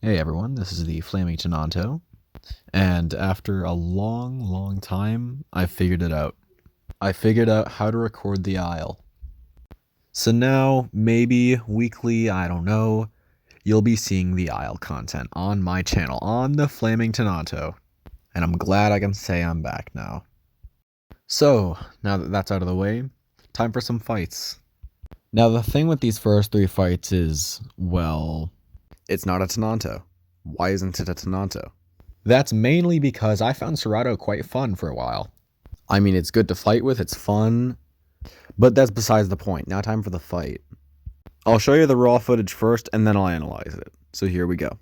Hey everyone, this is the Flaming Tenonto, and after a long time, I figured it out. I figured out how to record the aisle. So now, maybe weekly, I don't know, you'll be seeing the aisle content on my channel, on the Flaming Tenonto, and I'm glad I can say I'm back now. So, now that that's out of the way, time for some fights. Now the thing with these first three fights is, well, it's not a Tenonto. Why isn't it a Tenonto? That's mainly because I found Serato quite fun for a while. I mean, it's good to fight with, it's fun, but that's besides the point. Now time for the fight. I'll show you the raw footage first, and then I'll analyze it. So here we go.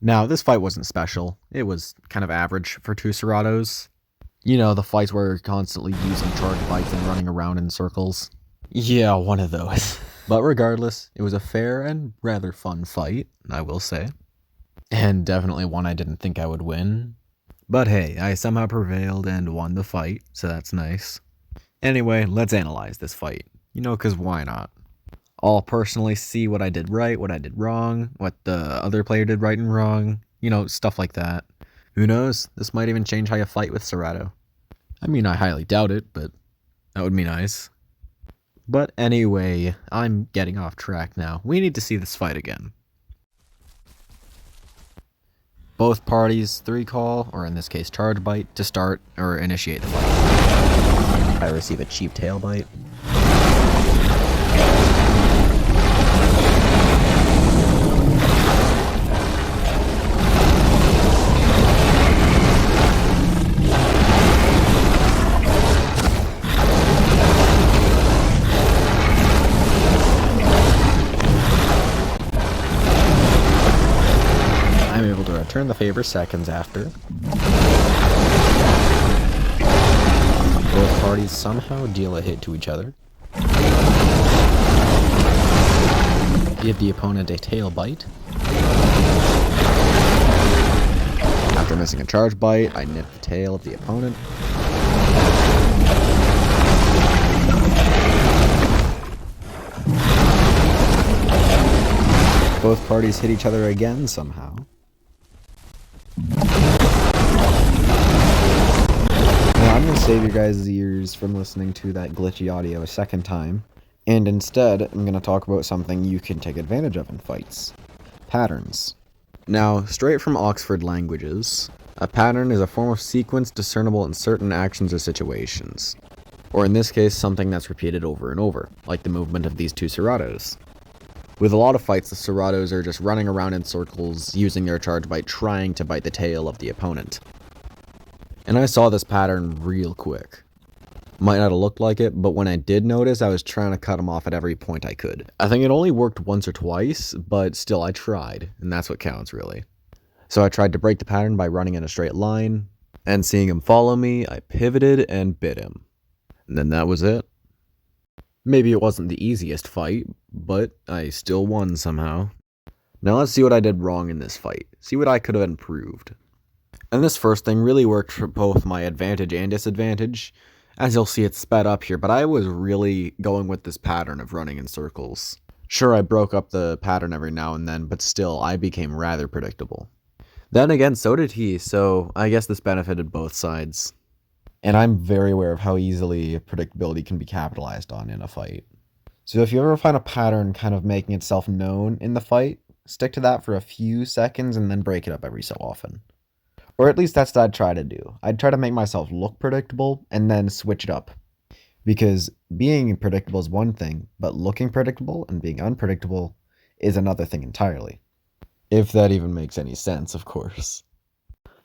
Now, this fight wasn't special. It was kind of average for two Seratos. You know, the fights where you're constantly using charge bites and running around in circles. Yeah, one of those. But regardless, it was a fair and rather fun fight, I will say. And definitely one I didn't think I would win. But hey, I somehow prevailed and won the fight, so that's nice. Anyway, let's analyze this fight. You know, cause why not? I'll personally see what I did right, what I did wrong, what the other player did right and wrong, you know, stuff like that. Who knows, this might even change how you fight with Serato. I mean, I highly doubt it, but that would be nice. But anyway, I'm getting off track now. We need to see this fight again. Both parties 3-call, or in this case charge bite, to start or initiate the fight. I receive a cheap tail bite. I'm able to return the favor seconds after. Both parties somehow deal a hit to each other. Give the opponent a tail bite. After missing a charge bite, I nip the tail of the opponent. Both parties hit each other again somehow. Now I'm going to save your guys' ears from listening to that glitchy audio a second time, and instead I'm going to talk about something you can take advantage of in fights. Patterns. Now, straight from Oxford Languages, a pattern is a form of sequence discernible in certain actions or situations. Or in this case, something that's repeated over and over, like the movement of these two Seratos. With a lot of fights, the Seratos are just running around in circles, using their charge bite, trying to bite the tail of the opponent. And I saw this pattern real quick. Might not have looked like it, but when I did notice, I was trying to cut him off at every point I could. I think it only worked once or twice, but still I tried, and that's what counts really. So I tried to break the pattern by running in a straight line, and seeing him follow me, I pivoted and bit him. And then that was it. Maybe it wasn't the easiest fight, but I still won somehow. Now let's see what I did wrong in this fight. See what I could have improved. And this first thing really worked for both my advantage and disadvantage. As you'll see, it's sped up here, but I was really going with this pattern of running in circles. Sure, I broke up the pattern every now and then, but still, I became rather predictable. Then again, so did he, so I guess this benefited both sides. And I'm very aware of how easily predictability can be capitalized on in a fight. So if you ever find a pattern kind of making itself known in the fight, stick to that for a few seconds and then break it up every so often. Or at least that's what I'd try to do. I'd try to make myself look predictable and then switch it up. Because being predictable is one thing, but looking predictable and being unpredictable is another thing entirely. If that even makes any sense, of course.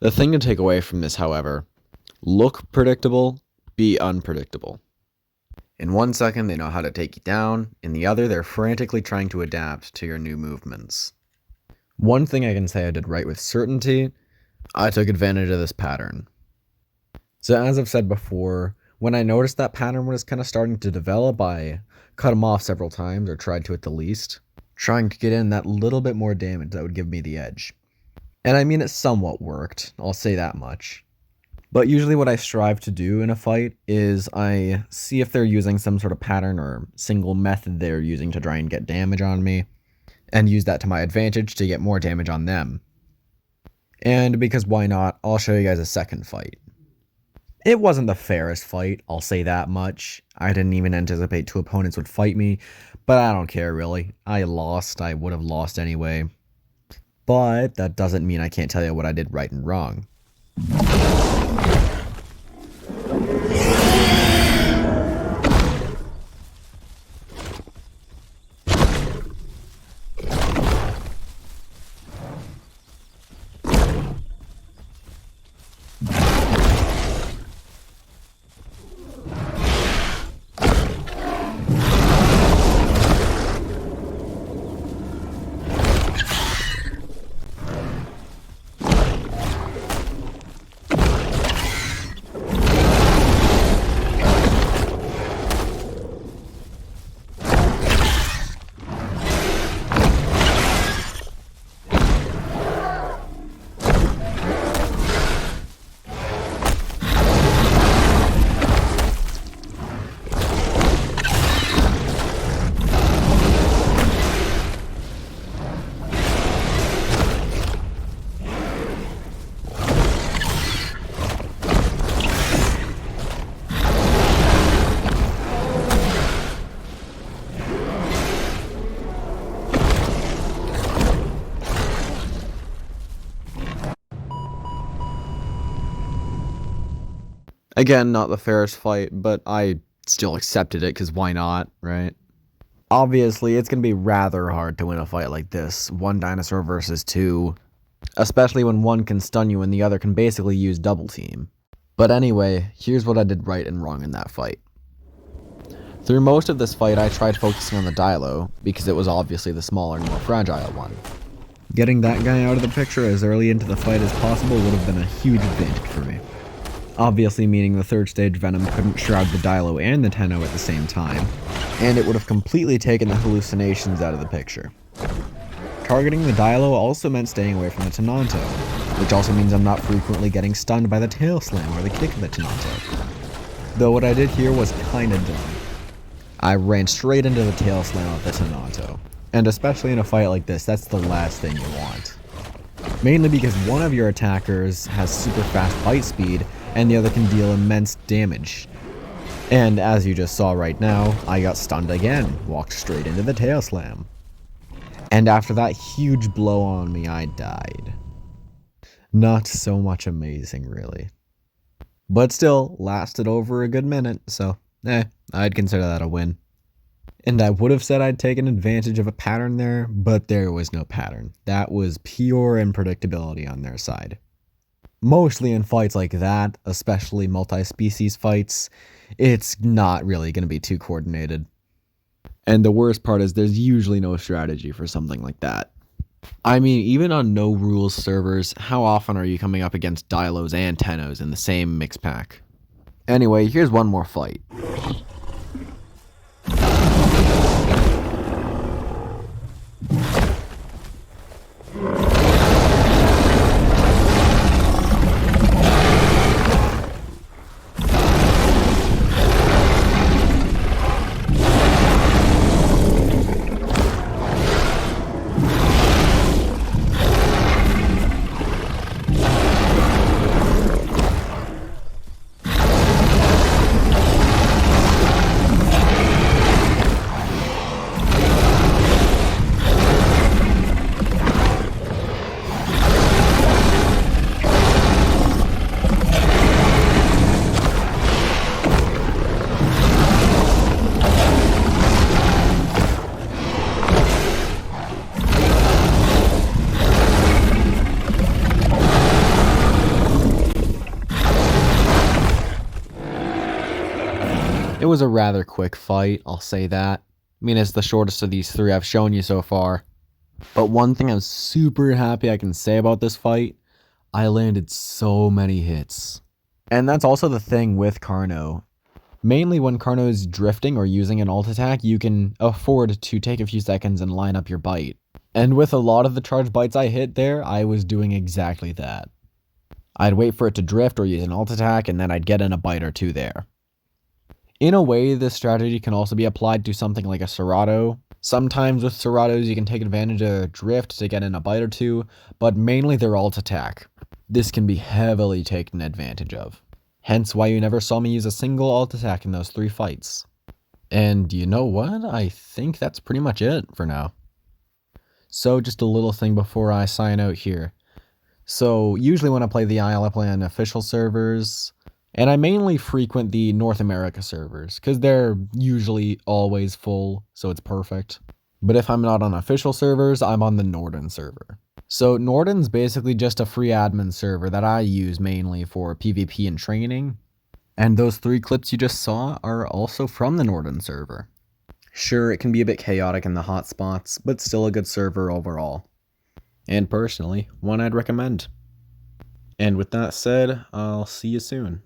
The thing to take away from this, however, look predictable, be unpredictable. In 1 second, they know how to take you down. In the other, they're frantically trying to adapt to your new movements. One thing I can say I did right with certainty, I took advantage of this pattern. So as I've said before, when I noticed that pattern was kind of starting to develop, I cut him off several times, or tried to at the least, trying to get in that little bit more damage that would give me the edge. And I mean, it somewhat worked, I'll say that much. But usually what I strive to do in a fight is I see if they're using some sort of pattern or single method they're using to try and get damage on me, and use that to my advantage to get more damage on them. And because why not, I'll show you guys a second fight. It wasn't the fairest fight, I'll say that much. I didn't even anticipate two opponents would fight me, but I don't care really. I lost, I would have lost anyway. But that doesn't mean I can't tell you what I did right and wrong. Again, not the fairest fight, but I still accepted it, because why not, right? Obviously, it's going to be rather hard to win a fight like this, one dinosaur versus two, especially when one can stun you and the other can basically use double team. But anyway, here's what I did right and wrong in that fight. Through most of this fight, I tried focusing on the Dilo, because it was obviously the smaller and more fragile one. Getting that guy out of the picture as early into the fight as possible would have been a huge advantage for me. Obviously meaning the third stage Venom couldn't shroud the Dilo and the Tenno at the same time, and it would have completely taken the hallucinations out of the picture. Targeting the Dilo also meant staying away from the Tenonto, which also means I'm not frequently getting stunned by the tail slam or the kick of the Tenonto. Though what I did here was kinda dumb. I ran straight into the tail slam of the Tenonto, and especially in a fight like this, that's the last thing you want. Mainly because one of your attackers has super fast bite speed, and the other can deal immense damage. And as you just saw right now, I got stunned again, walked straight into the tail slam. And after that huge blow on me, I died. Not so much amazing, really. But still, lasted over a good minute, so I'd consider that a win. And I would have said I'd taken advantage of a pattern there, but there was no pattern. That was pure unpredictability on their side. Mostly in fights like that, especially multi-species fights, it's not really going to be too coordinated. And the worst part is there's usually no strategy for something like that. I mean, even on no rules servers, how often are you coming up against Dilos and Tennos in the same mix pack? Anyway, here's one more fight. was a rather quick fight, I'll say that. I mean, it's the shortest of these 3 I've shown you so far. But one thing I'm super happy I can say about this fight, I landed so many hits. And that's also the thing with Carno. Mainly when Carno is drifting or using an alt attack, you can afford to take a few seconds and line up your bite. And with a lot of the charged bites I hit there, I was doing exactly that. I'd wait for it to drift or use an alt attack, and then I'd get in a bite or two there. In a way, this strategy can also be applied to something like a Serato. Sometimes with Seratos, you can take advantage of drift to get in a bite or two, but mainly their alt attack. This can be heavily taken advantage of. Hence why you never saw me use a single alt attack in those 3 fights. And you know what? I think that's pretty much it for now. So just a little thing before I sign out here. So usually when I play the Isle, I play on official servers, and I mainly frequent the North America servers, because they're usually always full, so it's perfect. But if I'm not on official servers, I'm on the Norden server. So Norden's basically just a free admin server that I use mainly for PvP and training. And those 3 clips you just saw are also from the Norden server. Sure, it can be a bit chaotic in the hotspots, but still a good server overall. And personally, one I'd recommend. And with that said, I'll see you soon.